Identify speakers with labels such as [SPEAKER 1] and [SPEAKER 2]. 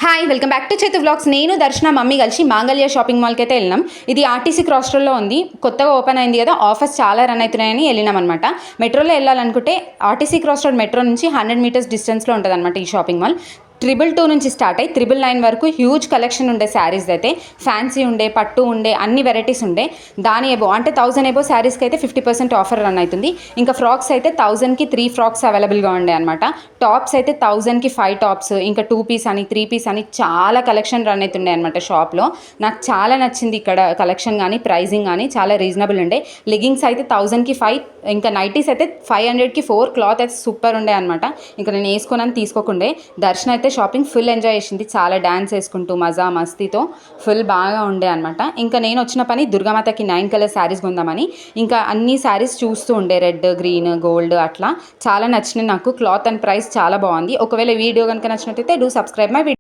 [SPEAKER 1] Hi welcome back to చేతు vlogs. నేను దర్శన మమ్మీ కలిసి మాంగళ్య షాపింగ్ మాల్కి అయితే వెళ్ళినాం. ఇది ఆర్టీసీ క్రాస్ రోడ్లో ఉంది, కొత్తగా ఓపెన్ అయింది కదా, ఆఫర్స్ చాలా రన్ అవుతున్నాయని వెళ్ళినాం అనమాట. మెట్రోలో వెళ్ళాలనుకుంటే ఆర్టీసీ క్రాస్ రోడ్ మెట్రో నుంచి 100 మీటర్స్ డిస్టెన్స్లో ఉంటుంది అనమాట ఈ షాపింగ్ మాల్. 222 నుంచి స్టార్ట్ అయ్యి 999 వరకు హ్యూజ్ కలెక్షన్ ఉండే శారీస్ అయితే, ఫ్యాన్సీ ఉండే, పట్టు ఉండే, అన్ని వెరైటీస్ ఉండే. దాని ఎబో అంటే 1000 ఎబో శారీస్కి అయితే 50% ఆఫర్ రన్ అవుతుంది. ఇంకా ఫ్రాక్స్ అయితే 1000కి 3 ఫ్రాక్స్ అవైలబుల్గా ఉండే అనమాట. టాప్స్ అయితే 1000కి 5 టాప్స్, ఇంకా 2 పీస్ అని 3 పీస్ అని చాలా కలెక్షన్ రన్ అవుతుండే అనమాట షాప్లో. నాకు చాలా నచ్చింది ఇక్కడ కలెక్షన్ కానీ ప్రైజింగ్ కానీ చాలా రీజనబుల్ ఉండే. లెగ్గింగ్స్ అయితే 1000కి 5, ఇంకా నైటీస్ అయితే 500కి 4. క్లాత్ అయితే సూపర్ ఉండే అనమాట. ఇంకా నేను వేసుకున్నాను తీసుకోకుండే. దర్శన అయితే షాపింగ్ ఫుల్ ఎంజాయ్ చేసింది, చాలా డ్యాన్స్ వేసుకుంటూ మజా మస్తీతో ఫుల్ బాగా ఉండే అనమాట. ఇంకా నేను వచ్చిన పని దుర్గామాతకి 9 కలర్ శారీస్ కొందామని. ఇంకా అన్ని శారీస్ చూస్తూ ఉండే, రెడ్, గ్రీన్, గోల్డ్ అట్లా చాలా నచ్చినాయి నాకు. క్లాత్ అండ్ ప్రైస్ చాలా బాగుంది. ఒకవేళ వీడియో కనుక నచ్చినట్టయితే డూ సబ్స్క్రైబ్ మై వీడియో.